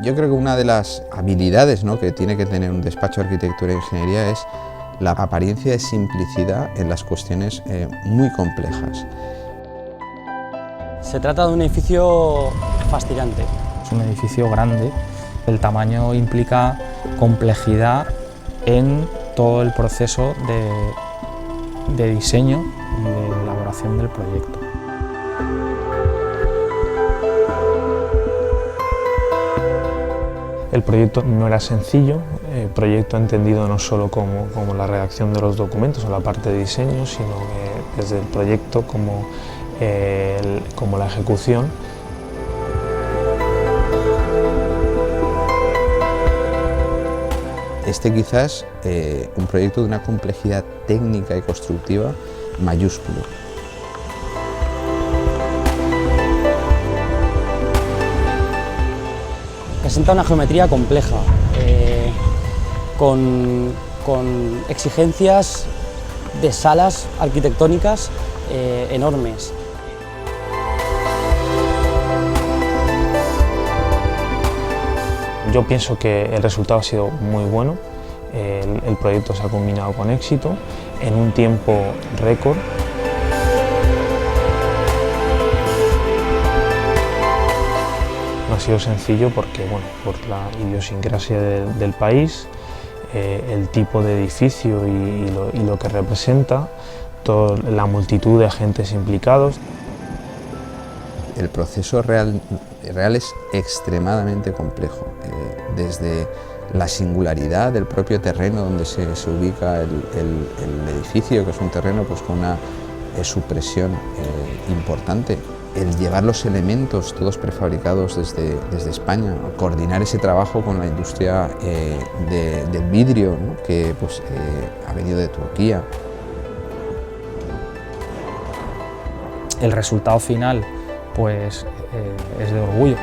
Yo creo que una de las habilidades, ¿no?, que tiene que tener un despacho de arquitectura e ingeniería es la apariencia de simplicidad en las cuestiones muy complejas. Se trata de un edificio fascinante. Es un edificio grande, el tamaño implica complejidad en todo el proceso de diseño y de elaboración del proyecto. El proyecto no era sencillo, el proyecto entendido no solo como la redacción de los documentos o la parte de diseño, sino desde el proyecto como la ejecución. Quizás un proyecto de una complejidad técnica y constructiva mayúsculo. Presenta una geometría compleja, con exigencias de salas arquitectónicas enormes. Yo pienso que el resultado ha sido muy bueno, el proyecto se ha culminado con éxito, en un tiempo récord. No ha sido sencillo porque, bueno, por la idiosincrasia del país, el tipo de edificio y lo que representa, toda la multitud de agentes implicados. El proceso real es extremadamente complejo, desde la singularidad del propio terreno donde se ubica el edificio, que es un terreno pues, con una supresión importante. El llevar los elementos todos prefabricados desde España, coordinar ese trabajo con la industria del vidrio, ¿no?, que pues, ha venido de Turquía. El resultado final pues, es de orgullo.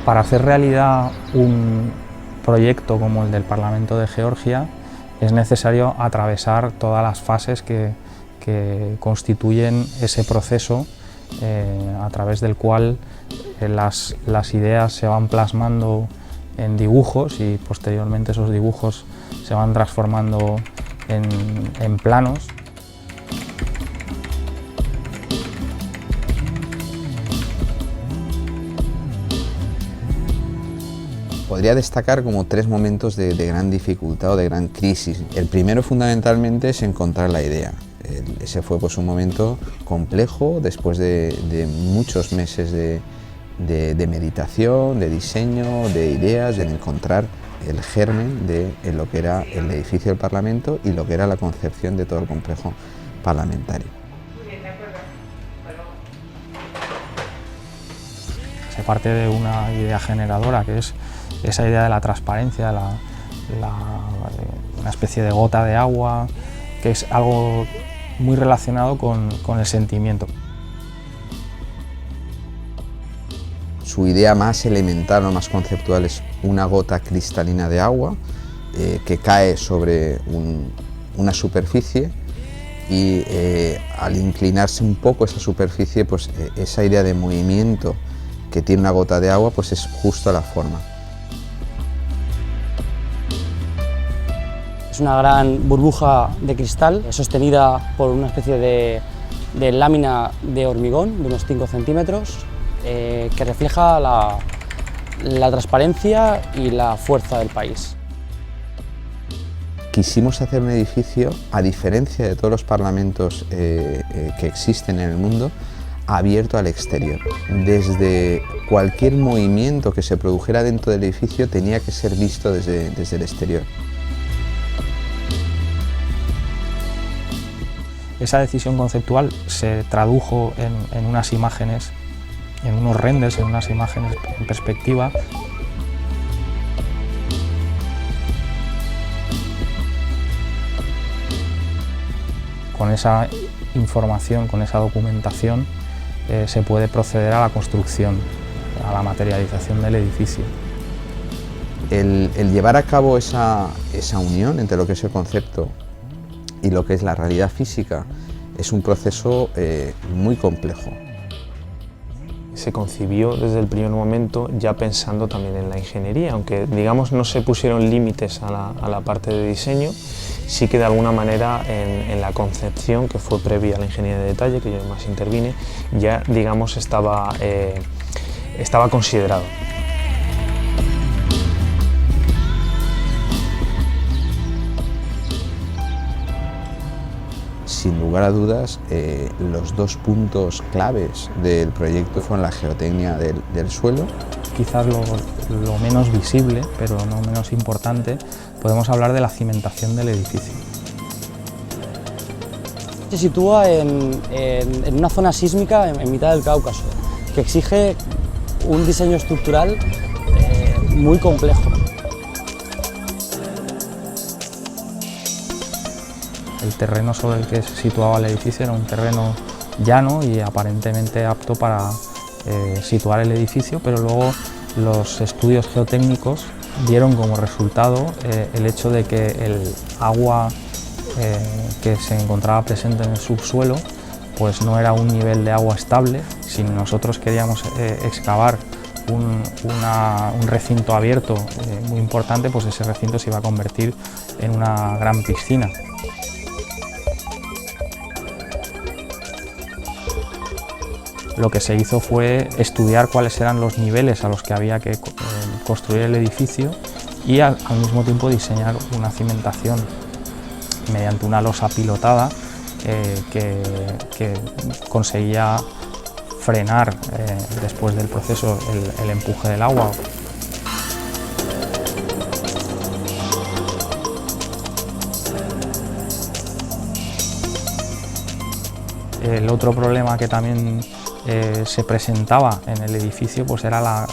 Para hacer realidad un proyecto como el del Parlamento de Georgia es necesario atravesar todas las fases que constituyen ese proceso a través del cual las ideas se van plasmando en dibujos y posteriormente esos dibujos se van transformando en planos. Podría destacar como tres momentos de gran dificultad o de gran crisis. El primero fundamentalmente es encontrar la idea. Ese fue pues, un momento complejo después de muchos meses de meditación, de diseño, de ideas, de encontrar el germen de lo que era el edificio del Parlamento y lo que era la concepción de todo el complejo parlamentario. Se parte de una idea generadora que es esa idea de la transparencia, una especie de gota de agua, que es algo muy relacionado con el sentimiento. Su idea más elemental o más conceptual es una gota cristalina de agua que cae sobre una superficie y al inclinarse un poco esa superficie, pues esa idea de movimiento que tiene una gota de agua, pues es justo la forma. Es una gran burbuja de cristal sostenida por una especie de lámina de hormigón de unos 5 centímetros que refleja la transparencia y la fuerza del país. Quisimos hacer un edificio, a diferencia de todos los parlamentos que existen en el mundo, abierto al exterior. Desde cualquier movimiento que se produjera dentro del edificio tenía que ser visto desde el exterior. Esa decisión conceptual se tradujo en unas imágenes, en unos renders, en unas imágenes en perspectiva. Con esa información, con esa documentación, se puede proceder a la construcción, a la materialización del edificio. El llevar a cabo esa unión entre lo que es el concepto y lo que es la realidad física es un proceso muy complejo. Se concibió desde el primer momento ya pensando también en la ingeniería, aunque digamos no se pusieron límites a la parte de diseño, sí que de alguna manera en la concepción, que fue previa a la ingeniería de detalle, que yo más intervine, ya digamos estaba considerado. Sin lugar a dudas, los dos puntos claves del proyecto fueron la geotecnia del suelo. Quizás lo menos visible, pero no menos importante, podemos hablar de la cimentación del edificio. Se sitúa en una zona sísmica en mitad del Cáucaso, que exige un diseño estructural muy complejo. El terreno sobre el que se situaba el edificio era un terreno llano y aparentemente apto para situar el edificio, pero luego los estudios geotécnicos dieron como resultado el hecho de que el agua que se encontraba presente en el subsuelo pues no era un nivel de agua estable. Si nosotros queríamos excavar un recinto abierto muy importante, pues ese recinto se iba a convertir en una gran piscina. Lo que se hizo fue estudiar cuáles eran los niveles a los que había que construir el edificio y al mismo tiempo diseñar una cimentación mediante una losa pilotada que conseguía frenar después del proceso el empuje del agua. El otro problema que también se presentaba en el edificio pues era la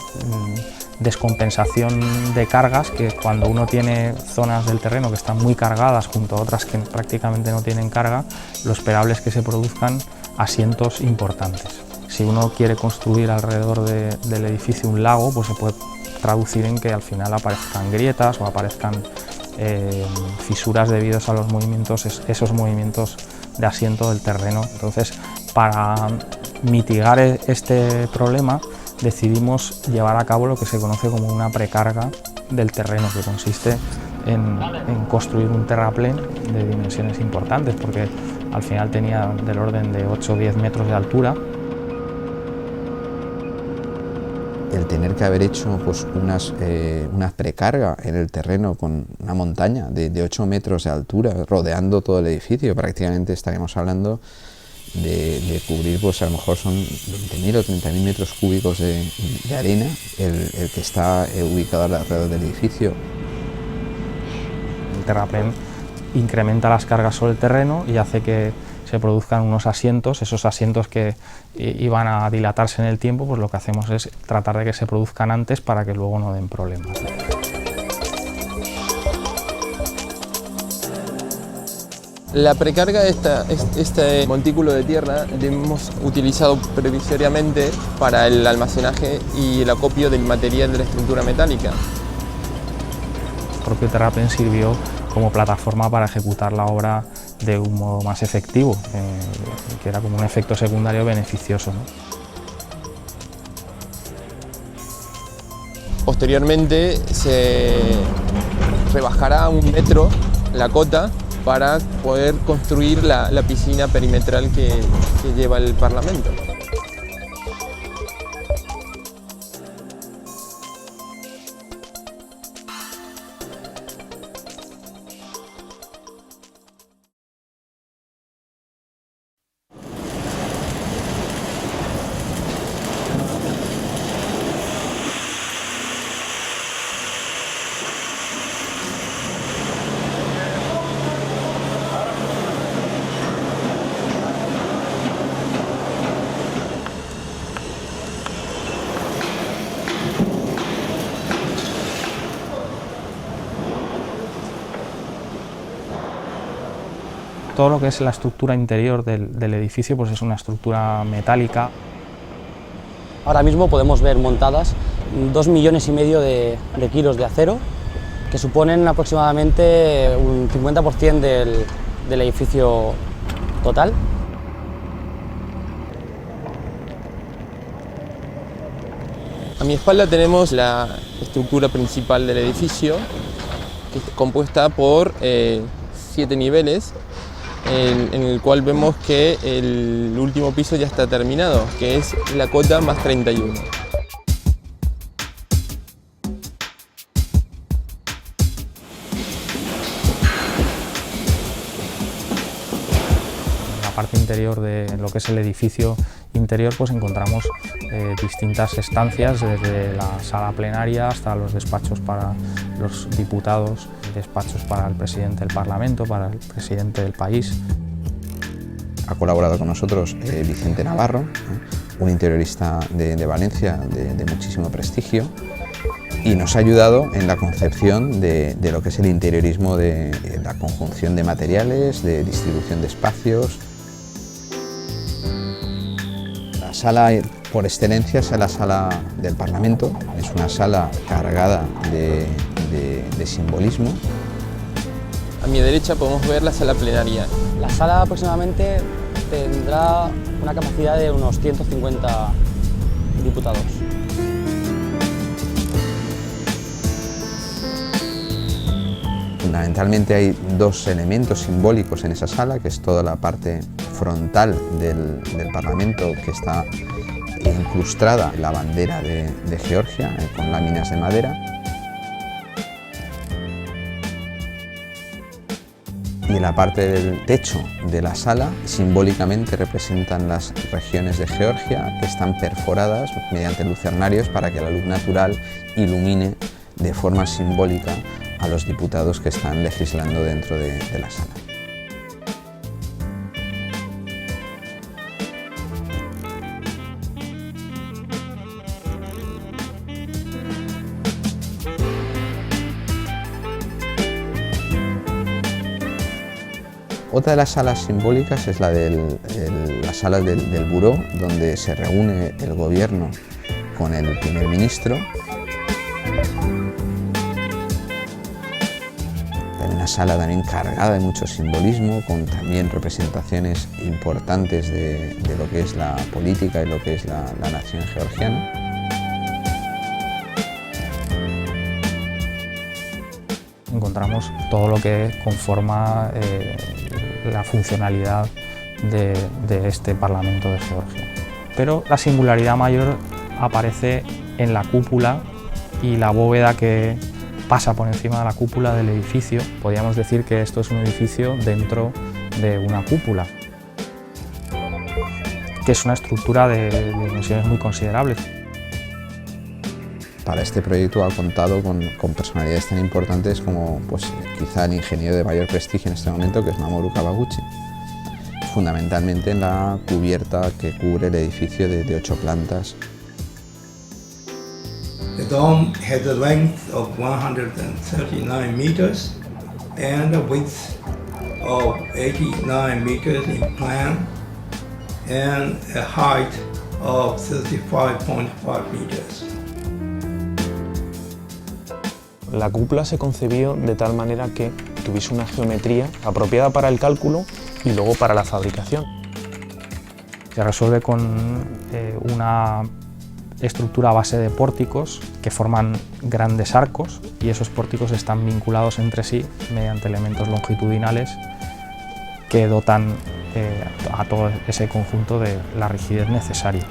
descompensación de cargas, que cuando uno tiene zonas del terreno que están muy cargadas junto a otras que prácticamente no tienen carga, lo esperable es que se produzcan asientos importantes. Si uno quiere construir alrededor del edificio un lago, pues se puede traducir en que al final aparezcan grietas o aparezcan fisuras debidos a los movimientos, esos movimientos de asiento del terreno. Entonces, para mitigar este problema, decidimos llevar a cabo lo que se conoce como una precarga del terreno, que consiste en construir un terraplén de dimensiones importantes, porque al final tenía del orden de 8 o 10 metros de altura. El tener que haber hecho pues, una precarga en el terreno con una montaña de 8 metros de altura, rodeando todo el edificio, prácticamente estaríamos hablando de cubrir, pues a lo mejor son 20.000 o 30.000 metros cúbicos de arena, el que está ubicado alrededor del edificio. El terraplén incrementa las cargas sobre el terreno y hace que se produzcan unos asientos. Esos asientos que iban a dilatarse en el tiempo, pues lo que hacemos es tratar de que se produzcan antes para que luego no den problemas. La precarga de este montículo de tierra lo hemos utilizado provisoriamente para el almacenaje y el acopio del material de la estructura metálica. El propio terraplén sirvió como plataforma para ejecutar la obra de un modo más efectivo, que era como un efecto secundario beneficioso, ¿no? Posteriormente se rebajará 1 metro la cota para poder construir la piscina perimetral que lleva el Parlamento. Todo lo que es la estructura interior del edificio pues es una estructura metálica. Ahora mismo podemos ver montadas 2,5 millones de kilos de acero, que suponen aproximadamente un 50% del edificio total. A mi espalda tenemos la estructura principal del edificio, que es compuesta por 7 niveles, en el cual vemos que el último piso ya está terminado, que es la cota más 31. En la parte interior de lo que es el edificio interior pues encontramos distintas estancias, desde la sala plenaria hasta los despachos para los diputados, despachos para el presidente del Parlamento, para el presidente del país. Ha colaborado con nosotros Vicente Navarro, un interiorista de Valencia de muchísimo prestigio, y nos ha ayudado en la concepción de lo que es el interiorismo, de la conjunción de materiales, de distribución de espacios. La sala por excelencia es la sala del Parlamento, es una sala cargada de simbolismo. A mi derecha podemos ver la sala plenaria. La sala aproximadamente tendrá una capacidad de unos 150 diputados. Fundamentalmente hay 2 elementos simbólicos en esa sala, que es toda la parte frontal del Parlamento, que está incrustada en la bandera de Georgia con láminas de madera. Y en la parte del techo de la sala simbólicamente representan las regiones de Georgia, que están perforadas mediante lucernarios para que la luz natural ilumine de forma simbólica a los diputados que están legislando dentro de la sala. Otra de las salas simbólicas es la sala del Buró, donde se reúne el gobierno con el primer ministro. Hay una sala también cargada de mucho simbolismo, con también representaciones importantes de lo que es la política y lo que es la nación georgiana. Encontramos todo lo que conforma la funcionalidad de este Parlamento de Georgia. Pero la singularidad mayor aparece en la cúpula y la bóveda que pasa por encima de la cúpula del edificio. Podríamos decir que esto es un edificio dentro de una cúpula, que es una estructura de dimensiones muy considerables. Para este proyecto ha contado con personalidades tan importantes como quizá el ingeniero de mayor prestigio en este momento, que es Mamoru Kawaguchi, fundamentalmente en la cubierta que cubre el edificio de 8 plantas. The dome has a length of 139 meters and a width of 89 meters in plan and a height of 35.5 meters. La cúpula se concibió de tal manera que tuviese una geometría apropiada para el cálculo y luego para la fabricación. Se resuelve con una estructura a base de pórticos que forman grandes arcos y esos pórticos están vinculados entre sí mediante elementos longitudinales que dotan a todo ese conjunto de la rigidez necesaria.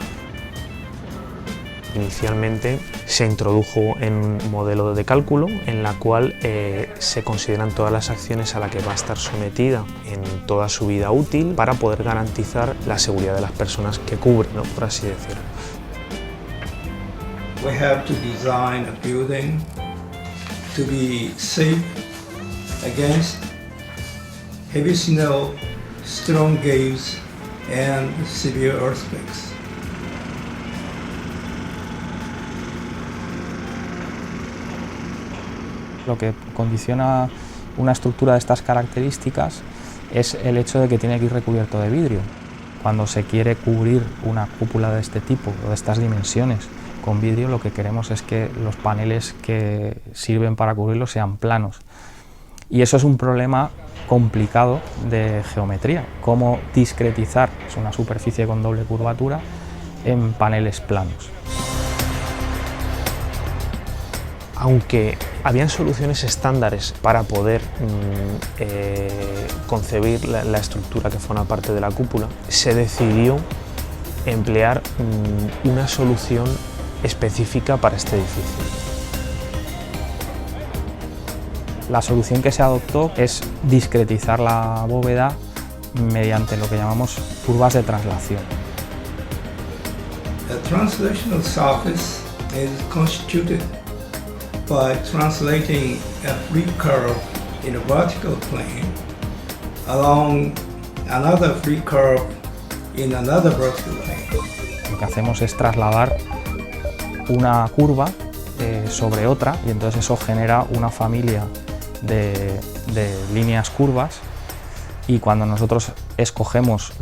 Inicialmente se introdujo en un modelo de cálculo en la cual se consideran todas las acciones a las que va a estar sometida en toda su vida útil para poder garantizar la seguridad de las personas que cubre, ¿no?, por así decirlo. We have to design a building to be safe against heavy snow, strong gales, and severe earthquakes. Lo que condiciona una estructura de estas características es el hecho de que tiene que ir recubierto de vidrio. Cuando se quiere cubrir una cúpula de este tipo o de estas dimensiones con vidrio, lo que queremos es que los paneles que sirven para cubrirlo sean planos. Y eso es un problema complicado de geometría, cómo discretizar una superficie con doble curvatura en paneles planos. Aunque habían soluciones estándares para poder concebir la estructura que forma parte de la cúpula, se decidió emplear una solución específica para este edificio. La solución que se adoptó es discretizar la bóveda mediante lo que llamamos curvas de traslación. The translational surface is constituted by translating a free curve in a vertical plane along another free curve in another vertical plane. Lo que hacemos es trasladar una curva sobre otra y entonces eso genera una familia de líneas curvas, y cuando nosotros escogemos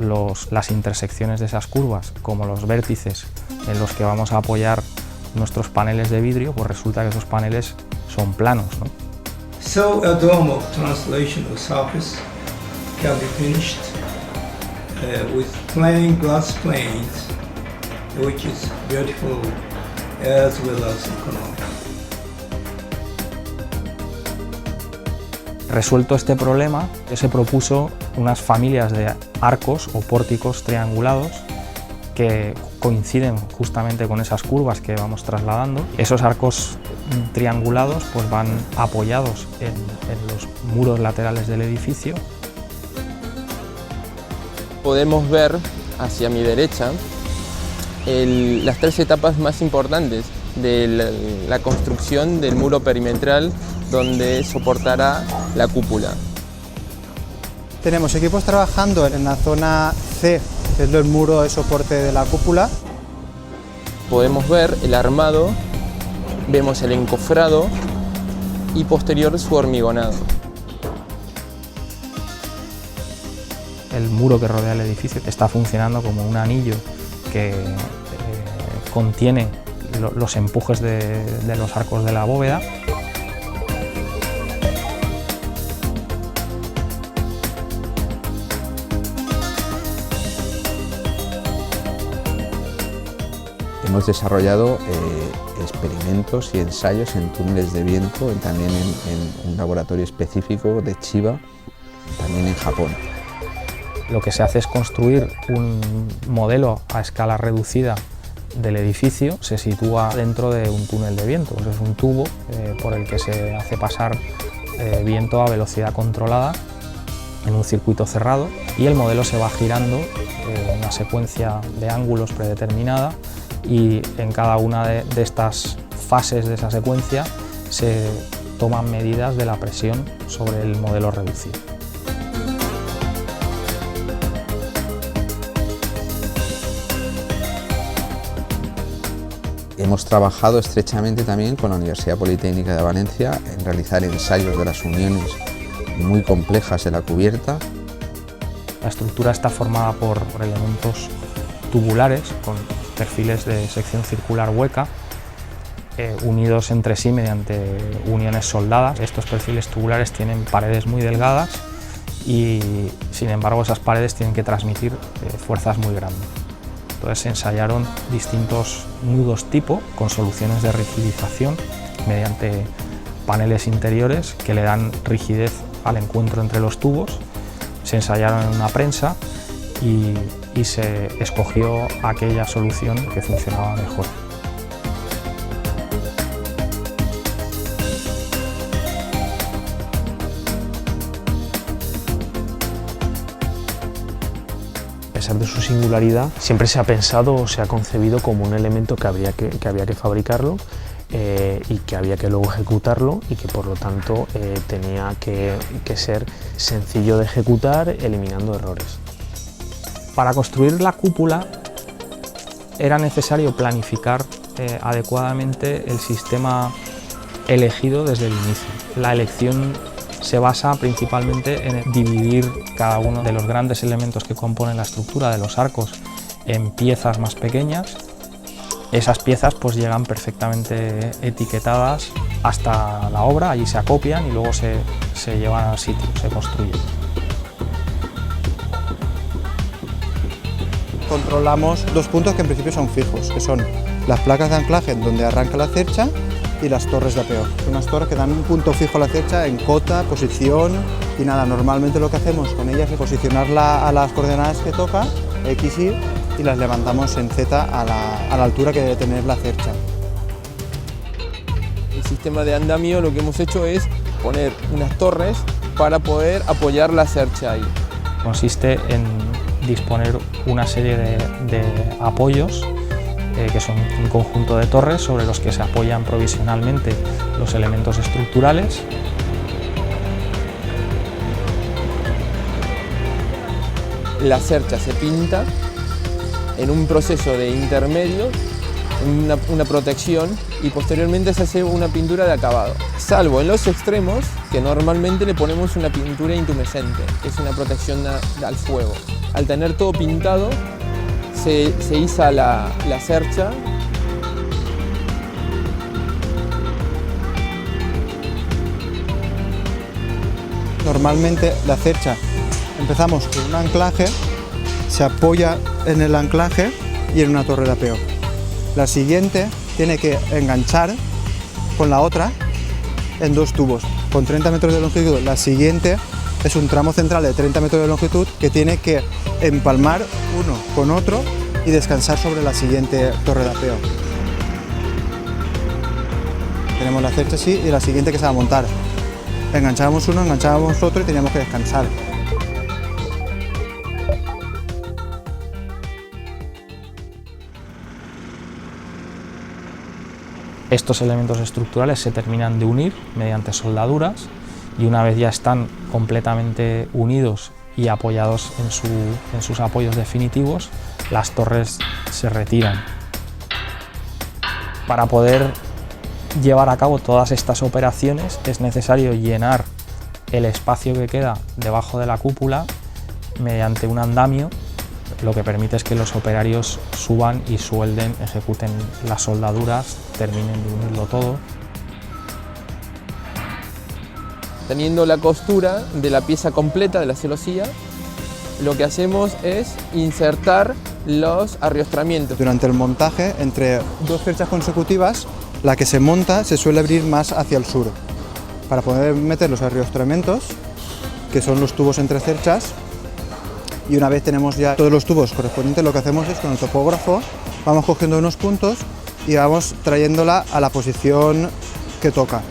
las intersecciones de esas curvas como los vértices en los que vamos a apoyar nuestros paneles de vidrio, pues resulta que esos paneles son planos, ¿no? So a dome of translational surface can be finished with plain glass planes, which is beautiful as well as economic. Resuelto este problema, se propuso unas familias de arcos o pórticos triangulados que coinciden justamente con esas curvas que vamos trasladando. Esos arcos triangulados pues van apoyados en los muros laterales del edificio. Podemos ver hacia mi derecha las tres etapas más importantes de la construcción del muro perimetral donde soportará la cúpula. Tenemos equipos trabajando en la zona C, que es el muro de soporte de la cúpula. Podemos ver el armado, vemos el encofrado y posterior su hormigonado. El muro que rodea el edificio está funcionando como un anillo que contiene los empujes de los arcos de la bóveda. Hemos desarrollado experimentos y ensayos en túneles de viento, también en un laboratorio específico de Chiba, también en Japón. Lo que se hace es construir un modelo a escala reducida del edificio, se sitúa dentro de un túnel de viento. Es un tubo por el que se hace pasar viento a velocidad controlada en un circuito cerrado, y el modelo se va girando en una secuencia de ángulos predeterminada, y en cada una de estas fases de esa secuencia se toman medidas de la presión sobre el modelo reducido. Hemos trabajado estrechamente también con la Universidad Politécnica de Valencia en realizar ensayos de las uniones muy complejas de la cubierta. La estructura está formada por elementos tubulares con perfiles de sección circular hueca, unidos entre sí mediante uniones soldadas. Estos perfiles tubulares tienen paredes muy delgadas y, sin embargo, esas paredes tienen que transmitir fuerzas muy grandes. Entonces se ensayaron distintos nudos tipo con soluciones de rigidización mediante paneles interiores que le dan rigidez al encuentro entre los tubos. Se ensayaron en una prensa y se escogió aquella solución que funcionaba mejor. A pesar de su singularidad, siempre se ha pensado o se ha concebido como un elemento que había que fabricarlo y que había que luego ejecutarlo y que por lo tanto tenía que ser sencillo de ejecutar eliminando errores. Para construir la cúpula era necesario planificar adecuadamente el sistema elegido desde el inicio. La elección se basa principalmente en dividir cada uno de los grandes elementos que componen la estructura de los arcos en piezas más pequeñas. Esas piezas pues llegan perfectamente etiquetadas hasta la obra, allí se acopian y luego se llevan al sitio, se construyen. Controlamos dos puntos que en principio son fijos, que son las placas de anclaje donde arranca la cercha y las torres de apeo. Son unas torres que dan un punto fijo a la cercha en cota, posición y nada, normalmente lo que hacemos con ellas es posicionarla a las coordenadas que toca, X, Y, y las levantamos en Z a la altura que debe tener la cercha. El sistema de andamio lo que hemos hecho es poner unas torres para poder apoyar la cercha ahí. Consiste en disponer una serie de apoyos que son un conjunto de torres sobre los que se apoyan provisionalmente los elementos estructurales. La cercha se pinta en un proceso de intermedio, una protección, y posteriormente se hace una pintura de acabado. Salvo en los extremos, que normalmente le ponemos una pintura intumescente, que es una protección al fuego. Al tener todo pintado, se iza la cercha. Normalmente la cercha empezamos con un anclaje, se apoya en el anclaje y en una torre de apeo. La siguiente tiene que enganchar con la otra en dos tubos con 30 metros de longitud. La siguiente es un tramo central de 30 metros de longitud que tiene que empalmar uno con otro y descansar sobre la siguiente torre de apeo. Tenemos la cercha así y la siguiente que se va a montar. Enganchábamos uno, enganchábamos otro y teníamos que descansar. Estos elementos estructurales se terminan de unir mediante soldaduras y una vez ya están completamente unidos y apoyados en sus apoyos definitivos, las torres se retiran. Para poder llevar a cabo todas estas operaciones es necesario llenar el espacio que queda debajo de la cúpula mediante un andamio, lo que permite es que los operarios suban y suelden, ejecuten las soldaduras, terminen de unirlo todo. Teniendo la costura de la pieza completa de la celosía, lo que hacemos es insertar los arriostramientos. Durante el montaje, entre dos cerchas consecutivas, la que se monta se suele abrir más hacia el sur, para poder meter los arriostramientos, que son los tubos entre cerchas, y una vez tenemos ya todos los tubos correspondientes, lo que hacemos es con el topógrafo vamos cogiendo unos puntos y vamos trayéndola a la posición que toca.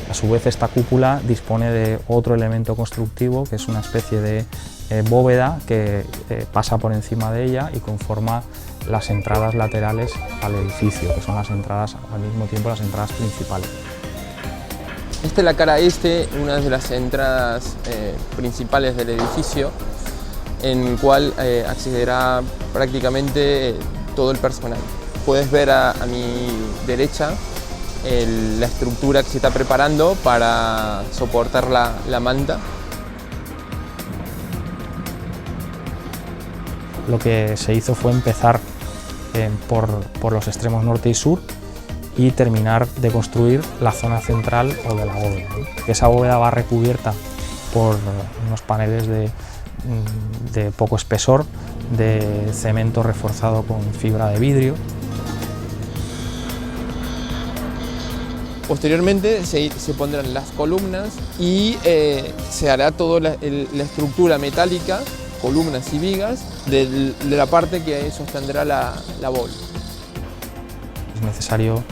A su vez, esta cúpula dispone de otro elemento constructivo, que es una especie de bóveda que pasa por encima de ella y conforma las entradas laterales al edificio, que son las entradas, al mismo tiempo las entradas principales. Esta es la cara este, una de las entradas principales del edificio, en el cual accederá prácticamente todo el personal. Puedes ver a mi derecha la estructura que se está preparando para soportar la manta. Lo que se hizo fue empezar por los extremos norte y sur y terminar de construir la zona central o de la bóveda, ¿no? Esa bóveda va recubierta por unos paneles de poco espesor, de cemento reforzado con fibra de vidrio. Posteriormente se pondrán las columnas y se hará toda la estructura metálica, columnas y vigas, de la parte que sostendrá la bóveda. Es necesario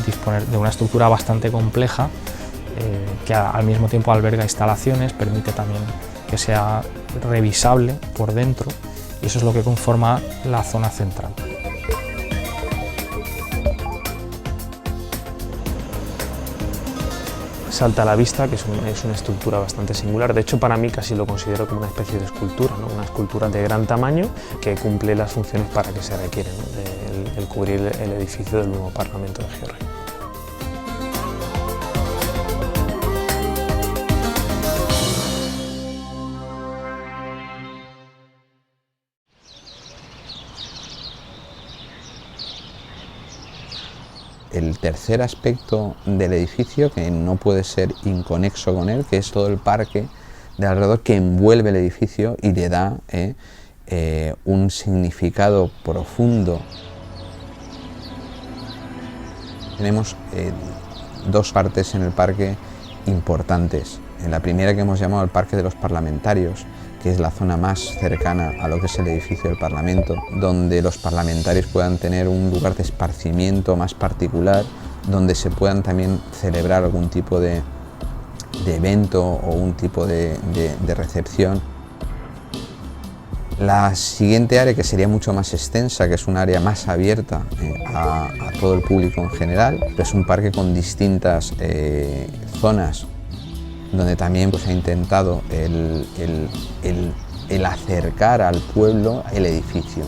disponer de una estructura bastante compleja que al mismo tiempo alberga instalaciones, permite también que sea revisable por dentro, y eso es lo que conforma la zona central. Salta a la vista que es una estructura bastante singular. De hecho, para mí casi lo considero como una especie de escultura, ¿no? Una escultura de gran tamaño que cumple las funciones para que se requieren, ¿no? el cubrir el edificio del nuevo Parlamento de Georgia. El tercer aspecto del edificio, que no puede ser inconexo con él, que es todo el parque de alrededor que envuelve el edificio y le da un significado profundo. Tenemos dos partes en el parque importantes. En la primera, que hemos llamado el Parque de los Parlamentarios, que es la zona más cercana a lo que es el edificio del Parlamento, donde los parlamentarios puedan tener un lugar de esparcimiento más particular, donde se puedan también celebrar algún tipo de evento o un tipo de recepción. La siguiente área, que sería mucho más extensa, que es un área más abierta a todo el público en general, es un parque con distintas zonas, donde también se ha intentado el acercar al pueblo el edificio.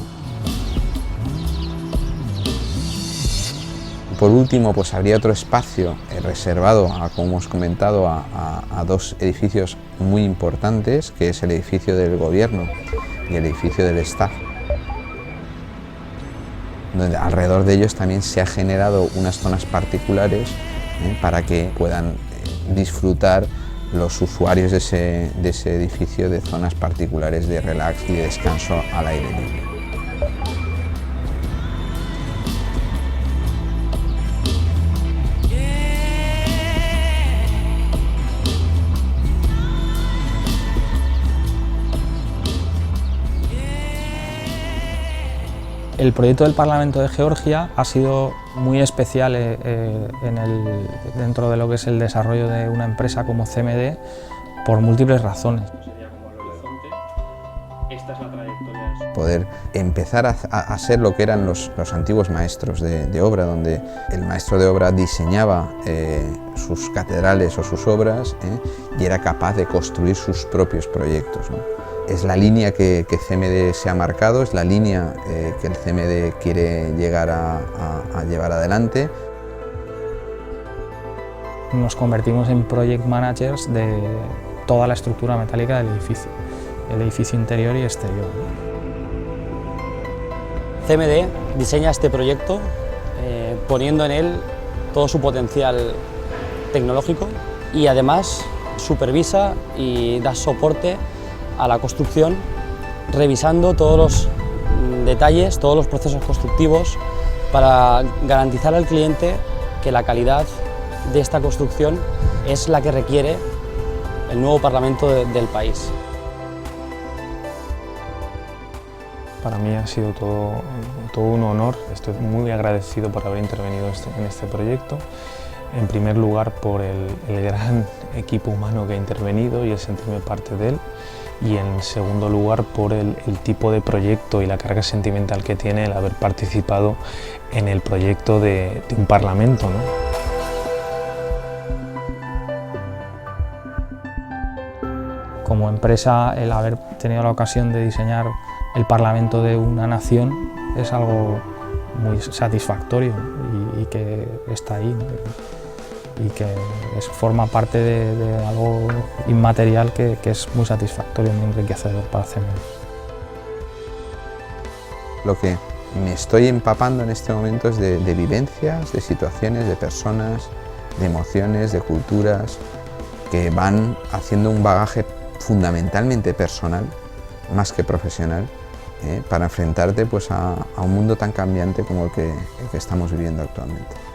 Por último, pues habría otro espacio reservado, como hemos comentado, a dos edificios muy importantes, que es el edificio del Gobierno y el edificio del Staff, donde alrededor de ellos también se ha generado unas zonas particulares para que puedan disfrutar los usuarios de ese edificio de zonas particulares de relax y de descanso al aire libre. El proyecto del Parlamento de Georgia ha sido muy especial dentro de lo que es el desarrollo de una empresa como CMD por múltiples razones. Esta es la trayectoria. Poder empezar a ser lo que eran los antiguos maestros de obra, donde el maestro de obra diseñaba sus catedrales o sus obras y era capaz de construir sus propios proyectos, ¿no? Es la línea que CMD se ha marcado, es la línea que el CMD quiere llegar a llevar adelante. Nos convertimos en project managers de toda la estructura metálica del edificio, el edificio interior y exterior. CMD diseña este proyecto poniendo en él todo su potencial tecnológico y además supervisa y da soporte a la construcción, revisando todos los detalles, todos los procesos constructivos para garantizar al cliente que la calidad de esta construcción es la que requiere el nuevo Parlamento del país. Para mí ha sido todo un honor, estoy muy agradecido por haber intervenido en este proyecto. En primer lugar por el gran equipo humano que ha intervenido y el sentirme parte de él, y en segundo lugar por el tipo de proyecto y la carga sentimental que tiene el haber participado en el proyecto de un parlamento, ¿no? Como empresa, el haber tenido la ocasión de diseñar el Parlamento de una nación es algo muy satisfactorio y que está ahí, ¿no? Y que forma parte de algo inmaterial que es muy satisfactorio, muy enriquecedor para CMD. Lo que me estoy empapando en este momento es de vivencias, de situaciones, de personas, de emociones, de culturas que van haciendo un bagaje fundamentalmente personal, más que profesional, para enfrentarte pues, a un mundo tan cambiante como el que estamos viviendo actualmente.